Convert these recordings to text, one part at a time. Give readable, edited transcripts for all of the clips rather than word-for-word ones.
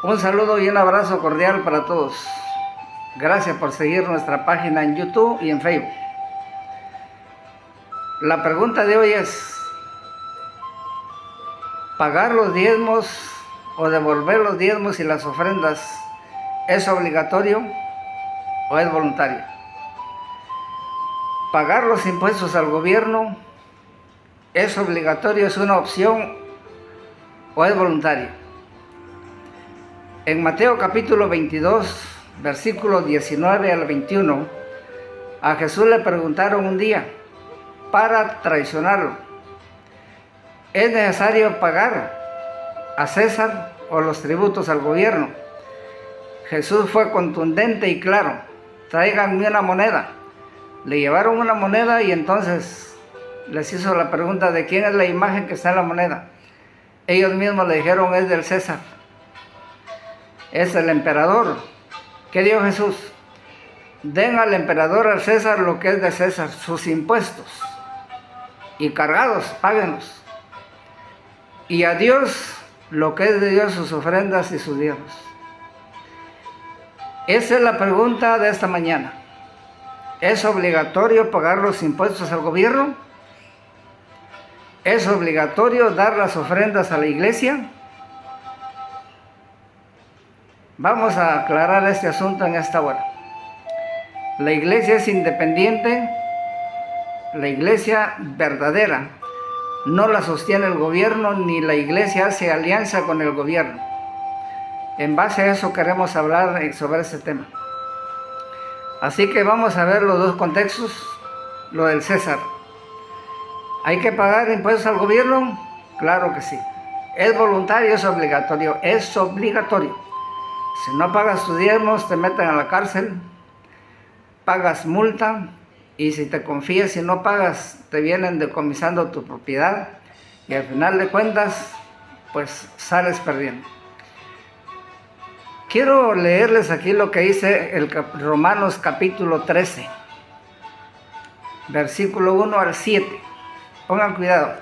Un saludo y un abrazo cordial para todos. Gracias por seguir nuestra página en YouTube y en Facebook. La pregunta de hoy es: ¿pagar los diezmos o devolver los diezmos y las ofrendas es obligatorio o es voluntario? ¿Pagar los impuestos al gobierno es obligatorio, es una opción o es voluntario? En Mateo capítulo 22, versículos 19 al 21, a Jesús le preguntaron un día para traicionarlo: ¿es necesario pagar a César o los tributos al gobierno? Jesús fue contundente y claro: tráiganme una moneda. Le llevaron una moneda y entonces les hizo la pregunta: ¿de quién es la imagen que está en la moneda? Ellos mismos le dijeron: es del César, es el emperador. ¿Qué dijo Jesús? Den al emperador, al César, lo que es de César, sus impuestos, y cargados, páguenlos. Y a Dios lo que es de Dios, sus ofrendas y sus diezmos. Esa es la pregunta de esta mañana. ¿Es obligatorio pagar los impuestos al gobierno? ¿Es obligatorio dar las ofrendas a la iglesia? Vamos a aclarar este asunto en esta hora. La iglesia es independiente, la iglesia verdadera no la sostiene el gobierno, ni la iglesia hace alianza con el gobierno. En base a eso queremos hablar sobre este tema. Así que vamos a ver los dos contextos. Lo del César: ¿hay que pagar impuestos al gobierno? Claro que sí. ¿Es voluntario? Es obligatorio. Es obligatorio. Si no pagas tus diezmos, te meten a la cárcel, pagas multa, y si te confías y no pagas, te vienen decomisando tu propiedad, y al final de cuentas, pues sales perdiendo. Quiero leerles aquí lo que dice el Romanos capítulo 13, versículo 1 al 7. Pongan cuidado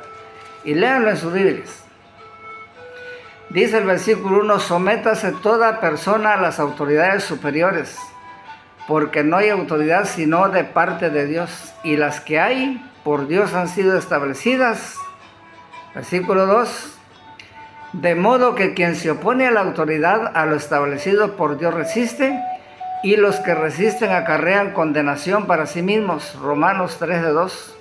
y léanlo en sus Biblias. Dice el versículo 1: sométase toda persona a las autoridades superiores, porque no hay autoridad sino de parte de Dios, y las que hay por Dios han sido establecidas. Versículo 2: de modo que quien se opone a la autoridad, a lo establecido por Dios resiste, y los que resisten acarrean condenación para sí mismos. Romanos 13:2.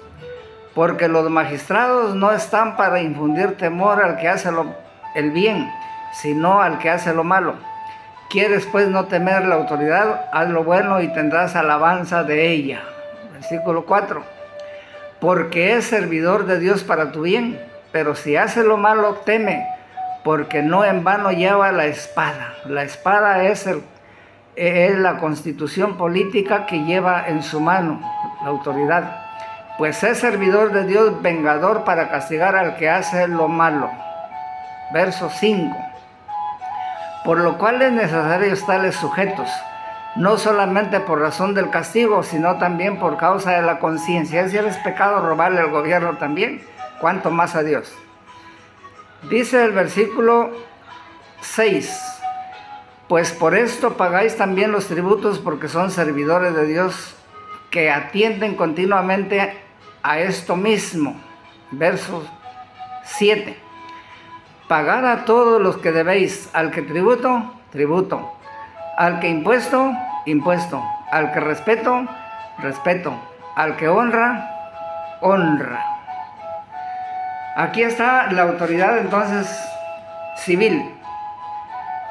Porque los magistrados no están para infundir temor al que hace el bien, sino al que hace lo malo. ¿Quieres pues no temer la autoridad? Haz lo bueno y tendrás alabanza de ella. Versículo 4. Porque es servidor de Dios para tu bien, pero si hace lo malo, teme, porque no en vano lleva la espada. La espada es la constitución política que lleva en su mano la autoridad. Pues es servidor de Dios, vengador para castigar al que hace lo malo. Verso 5. Por lo cual es necesario estarles sujetos, no solamente por razón del castigo, sino también por causa de la conciencia. Si es pecado robarle al gobierno también, ¿cuánto más a Dios? Dice el versículo 6: pues por esto pagáis también los tributos, porque son servidores de Dios, que atienden continuamente a esto mismo. Verso 7: pagad a todos los que debéis, al que tributo, tributo, al que impuesto, impuesto, al que respeto, respeto, al que honra, honra. Aquí está la autoridad entonces civil.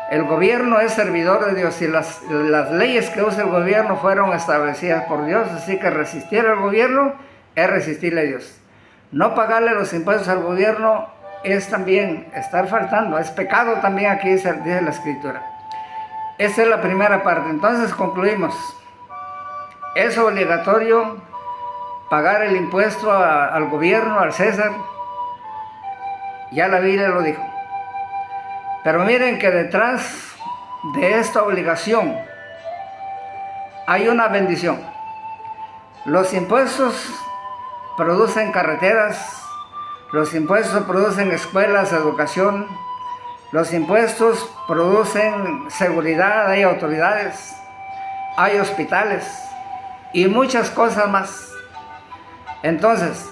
El gobierno es servidor de Dios, y las leyes que usa el gobierno fueron establecidas por Dios, así que resistir al gobierno es resistirle a Dios. No pagarle los impuestos al gobierno es también estar faltando, es pecado también, aquí dice la Escritura. Esa es la primera parte. Entonces concluimos: ¿es obligatorio pagar el impuesto al gobierno, al César? Ya la Biblia lo dijo. Pero miren que detrás de esta obligación hay una bendición. Los impuestos producen carreteras, los impuestos producen escuelas, educación, Los impuestos producen seguridad, hay autoridades, hay hospitales y muchas cosas más. Entonces,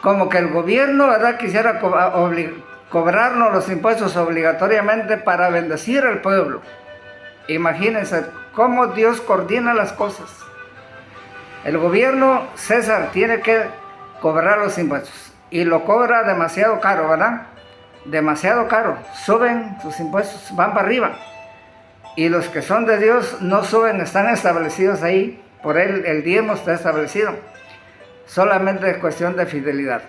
como que el gobierno, ¿verdad?, quisiera cobrarnos los impuestos obligatoriamente para bendecir al pueblo. Imagínense cómo Dios coordina las cosas. El gobierno, César, tiene que cobrar los impuestos y lo cobra demasiado caro, ¿verdad? Demasiado caro. Suben sus impuestos, van para arriba. Y los que son de Dios no suben, están establecidos ahí. Por él el diezmo está establecido. Solamente es cuestión de fidelidad.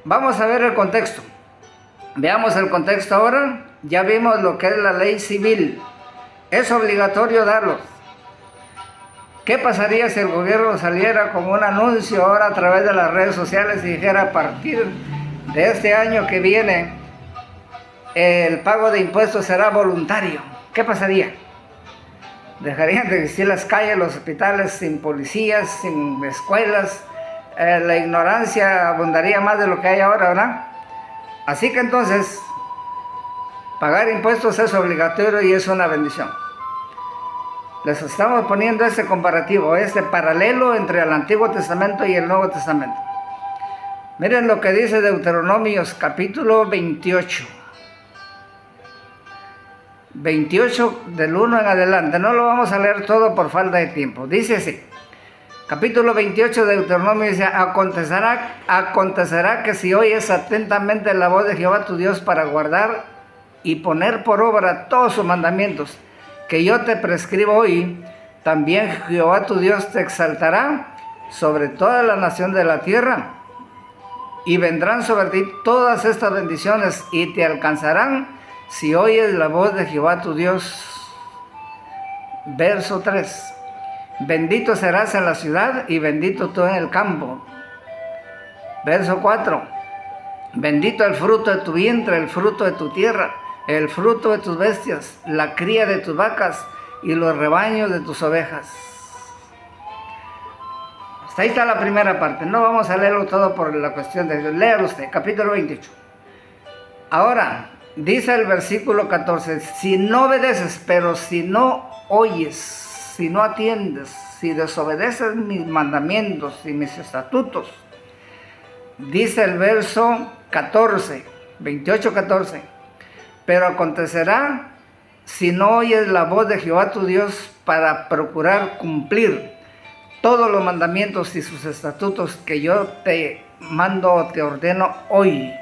Vamos a ver el contexto. Veamos el contexto ahora. Ya vimos lo que es la ley civil. Es obligatorio darlo. ¿Qué pasaría si el gobierno saliera con un anuncio ahora a través de las redes sociales y dijera: a partir de este año que viene el pago de impuestos será voluntario? ¿Qué pasaría? Dejarían de existir las calles, los hospitales sin policías, sin escuelas. La ignorancia abundaría más de lo que hay ahora, ¿verdad? Así que entonces, pagar impuestos es obligatorio y es una bendición. Les estamos poniendo este comparativo, este paralelo entre el Antiguo Testamento y el Nuevo Testamento. Miren lo que dice Deuteronomios capítulo 28. 28 del 1 en adelante. No lo vamos a leer todo por falta de tiempo. Dice así. Capítulo 28 de Deuteronomio dice: acontecerá que si oyes atentamente la voz de Jehová tu Dios para guardar y poner por obra todos sus mandamientos que yo te prescribo hoy, también Jehová tu Dios te exaltará sobre toda la nación de la tierra, y vendrán sobre ti todas estas bendiciones y te alcanzarán si oyes la voz de Jehová tu Dios. Verso 3. Bendito serás en la ciudad y bendito tú en el campo. Verso 4. Bendito el fruto de tu vientre, el fruto de tu tierra, el fruto de tus bestias, la cría de tus vacas y los rebaños de tus ovejas. Hasta ahí está la primera parte. No vamos a leerlo todo por la cuestión de... Léalo usted, capítulo 28. Ahora, dice el versículo 14, si no obedeces, pero si no oyes, si no atiendes, si desobedeces mis mandamientos y mis estatutos, dice el verso 14, 28, 14, pero acontecerá si no oyes la voz de Jehová tu Dios para procurar cumplir todos los mandamientos y sus estatutos que yo te mando, te ordeno hoy,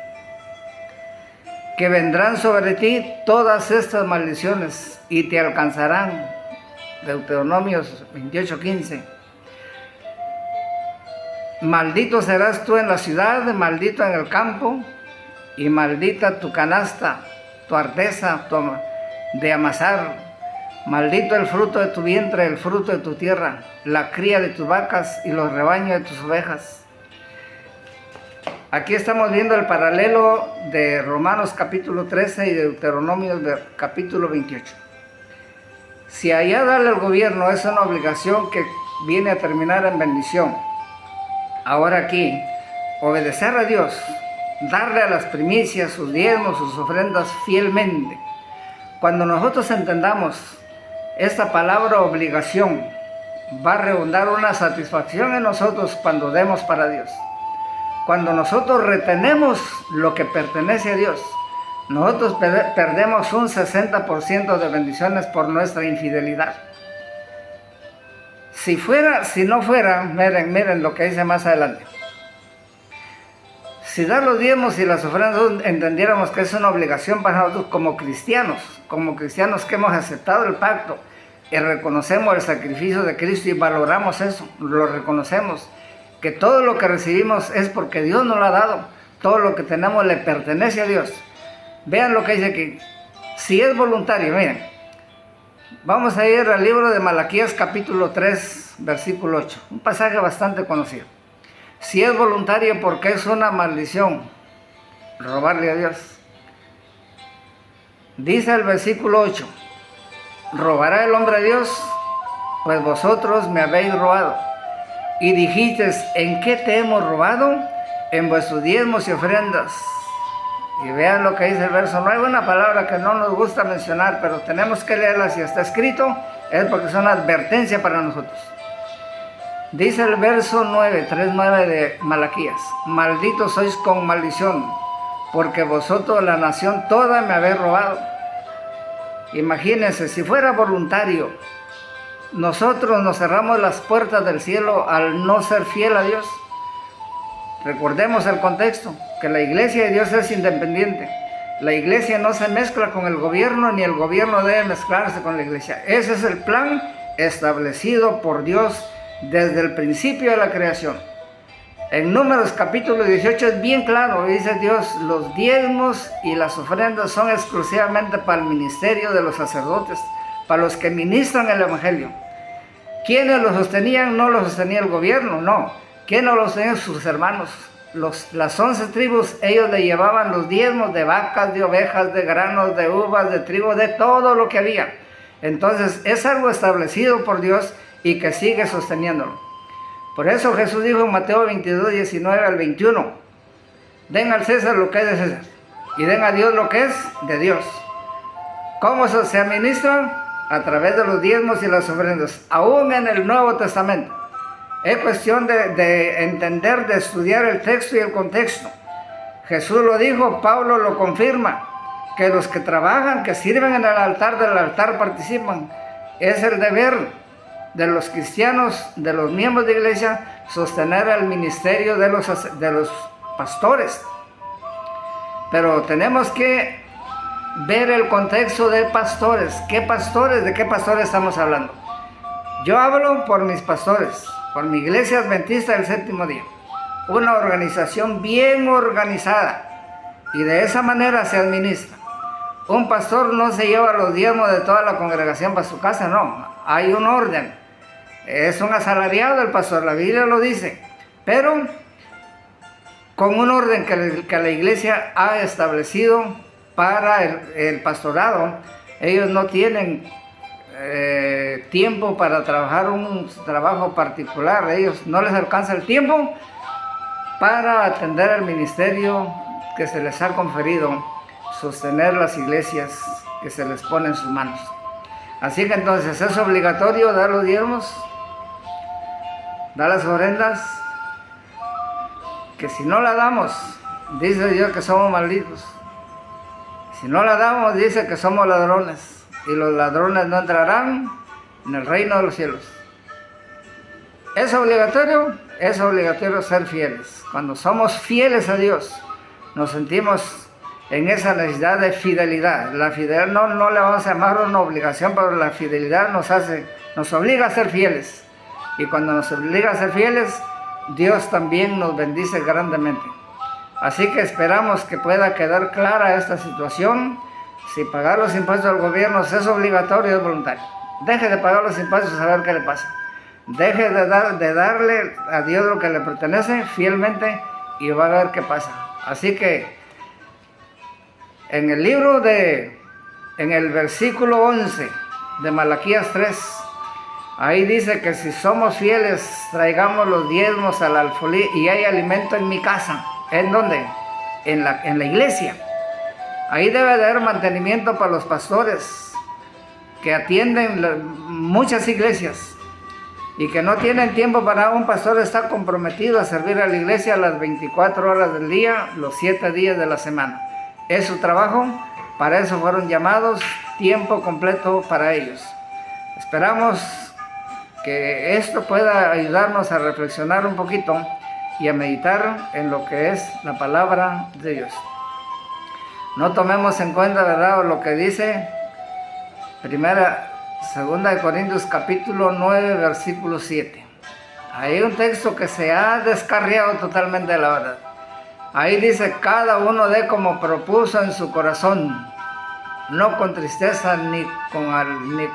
que vendrán sobre ti todas estas maldiciones y te alcanzarán. Deuteronomios 28, 15. Maldito serás tú en la ciudad, maldito en el campo, y maldita tu canasta, tu arteza de amasar. Maldito el fruto de tu vientre, el fruto de tu tierra, la cría de tus vacas y los rebaños de tus ovejas. Aquí estamos viendo el paralelo de Romanos capítulo 13 y de Deuteronomio capítulo 28. Si allá darle al gobierno es una obligación que viene a terminar en bendición, ahora aquí, obedecer a Dios, darle a las primicias, sus diezmos, sus ofrendas fielmente. Cuando nosotros entendamos esta palabra obligación, va a redundar una satisfacción en nosotros cuando demos para Dios. Cuando nosotros retenemos lo que pertenece a Dios, nosotros perdemos un 60% de bendiciones por nuestra infidelidad. Si no fuera, miren lo que dice más adelante. Si dar los diezmos y las ofrendas entendiéramos que es una obligación para nosotros como cristianos que hemos aceptado el pacto y reconocemos el sacrificio de Cristo y valoramos eso, lo reconocemos, que todo lo que recibimos es porque Dios nos lo ha dado, todo lo que tenemos le pertenece a Dios. Vean lo que dice aquí, si es voluntario, miren, vamos a ir al libro de Malaquías capítulo 3, versículo 8, un pasaje bastante conocido. Si es voluntario, porque es una maldición robarle a Dios. Dice el versículo 8, ¿robará el hombre a Dios? Pues vosotros me habéis robado. Y dijisteis, ¿en qué te hemos robado? En vuestros diezmos y ofrendas. Y vean lo que dice el verso 9, una palabra que no nos gusta mencionar, pero tenemos que leerla. Si está escrito, es porque es una advertencia para nosotros. Dice el verso 9, 3:9 de Malaquías: malditos sois con maldición, porque vosotros la nación toda me habéis robado. Imagínense, si fuera voluntario, nosotros nos cerramos las puertas del cielo al no ser fiel a Dios. Recordemos el contexto, que la iglesia de Dios es independiente. La iglesia no se mezcla con el gobierno, ni el gobierno debe mezclarse con la iglesia. Ese es el plan establecido por Dios desde el principio de la creación. En Números capítulo 18 es bien claro, dice Dios: los diezmos y las ofrendas son exclusivamente para el ministerio de los sacerdotes, para los que ministran el evangelio. ¿Quiénes lo sostenían? No lo sostenía el gobierno, no. ¿Quiénes lo sostenían? Sus hermanos. Las 11 tribus, ellos le llevaban los diezmos de vacas, de ovejas, de granos, de uvas, de trigo, de todo lo que había. Entonces es algo establecido por Dios y que sigue sosteniéndolo. Por eso Jesús dijo en Mateo 22, 19 al 21, den al César lo que es de César y den a Dios lo que es de Dios. ¿Cómo se administra? A través de los diezmos y las ofrendas, aún en el Nuevo Testamento. Es cuestión de entender, de estudiar el texto y el contexto. Jesús lo dijo, Pablo lo confirma, que los que trabajan, que sirven en el altar, del altar participan. Es el deber de los cristianos, de los miembros de iglesia, sostener el ministerio de los pastores. Pero tenemos que ver el contexto de pastores. ¿Qué pastores? ¿De qué pastores estamos hablando? Yo hablo por mis pastores, por mi iglesia adventista del séptimo día. Una organización bien organizada, y de esa manera se administra. Un pastor no se lleva los diezmos de toda la congregación para su casa, no. Hay un orden. Es un asalariado el pastor, la Biblia lo dice. Pero con un orden que la iglesia ha establecido para el pastorado. Ellos no tienen tiempo para trabajar un trabajo particular. Ellos no les alcanza el tiempo para atender el ministerio que se les ha conferido, sostener las iglesias que se les pone en sus manos. Así que entonces es obligatorio dar los diezmos, dar las ofrendas, que si no la damos, dice Dios que somos malditos. Si no la damos, dice que somos ladrones, y los ladrones no entrarán en el reino de los cielos. ¿Es obligatorio? Es obligatorio ser fieles. Cuando somos fieles a Dios, nos sentimos en esa necesidad de fidelidad. La fidelidad no le vamos a llamar una obligación, pero la fidelidad nos obliga a ser fieles. Y cuando nos obliga a ser fieles, Dios también nos bendice grandemente. Así que esperamos que pueda quedar clara esta situación. Si pagar los impuestos al gobierno es obligatorio, es voluntario. Deje de pagar los impuestos a ver qué le pasa. Deje de darle a Dios lo que le pertenece fielmente y va a ver qué pasa. Así que en el versículo 11 de Malaquías 3, ahí dice que si somos fieles, traigamos los diezmos al alfolí y hay alimento en mi casa. ¿En dónde? En la iglesia. Ahí debe de haber mantenimiento para los pastores que atienden muchas iglesias y que no tienen tiempo para un pastor estar comprometido a servir a la iglesia las 24 horas del día, los 7 días de la semana. Es su trabajo, para eso fueron llamados, tiempo completo para ellos. Esperamos que esto pueda ayudarnos a reflexionar un poquito y a meditar en lo que es la palabra de Dios. No tomemos en cuenta, ¿verdad?, lo que dice Segunda de Corintios capítulo 9, versículo 7. Hay un texto que se ha descarriado totalmente de la verdad. Ahí dice, cada uno dé como propuso en su corazón, no con tristeza ni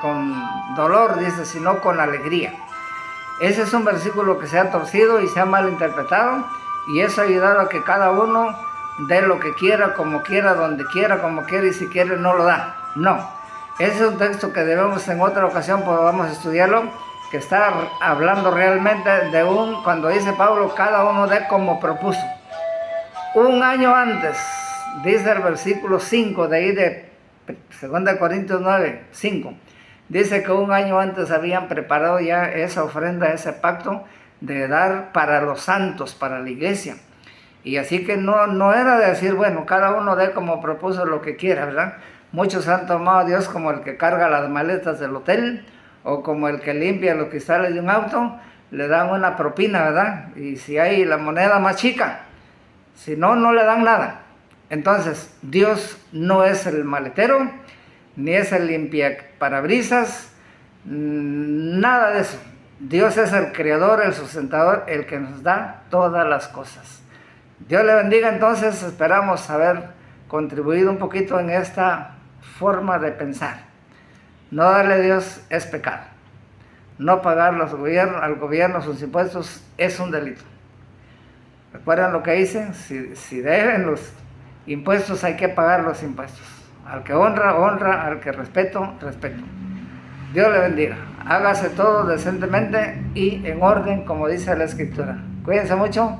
con dolor, dice, sino con alegría. Ese es un versículo que se ha torcido y se ha malinterpretado, y eso ha ayudado a que cada uno dé lo que quiera, como quiera, donde quiera, como quiera, y si quiere no lo da. No, ese es un texto que debemos en otra ocasión podamos estudiarlo, que está hablando realmente cuando dice Pablo, cada uno dé como propuso. Un año antes Dice el versículo 5 de ahí de 2 Corintios 9, 5. Dice que un año antes habían preparado ya esa ofrenda, ese pacto de dar para los santos, para la iglesia. Y así que no era de decir, bueno, cada uno dé como propuso lo que quiera, ¿verdad? Muchos han tomado a Dios como el que carga las maletas del hotel o como el que limpia los cristales de un auto, le dan una propina, ¿verdad? Y si hay la moneda más chica, si no, no le dan nada. Entonces, Dios no es el maletero, ni es el limpiaparabrisas, nada de eso. Dios es el creador, el sustentador, el que nos da todas las cosas. Dios le bendiga. Entonces, esperamos haber contribuido un poquito en esta forma de pensar. No darle a Dios es pecado. No pagar al gobierno sus impuestos es un delito. ¿Recuerdan lo que dicen? Si deben los impuestos, hay que pagar los impuestos. Al que honra, honra. Al que respeto, respeto. Dios le bendiga. Hágase todo decentemente y en orden, como dice la Escritura. Cuídense mucho.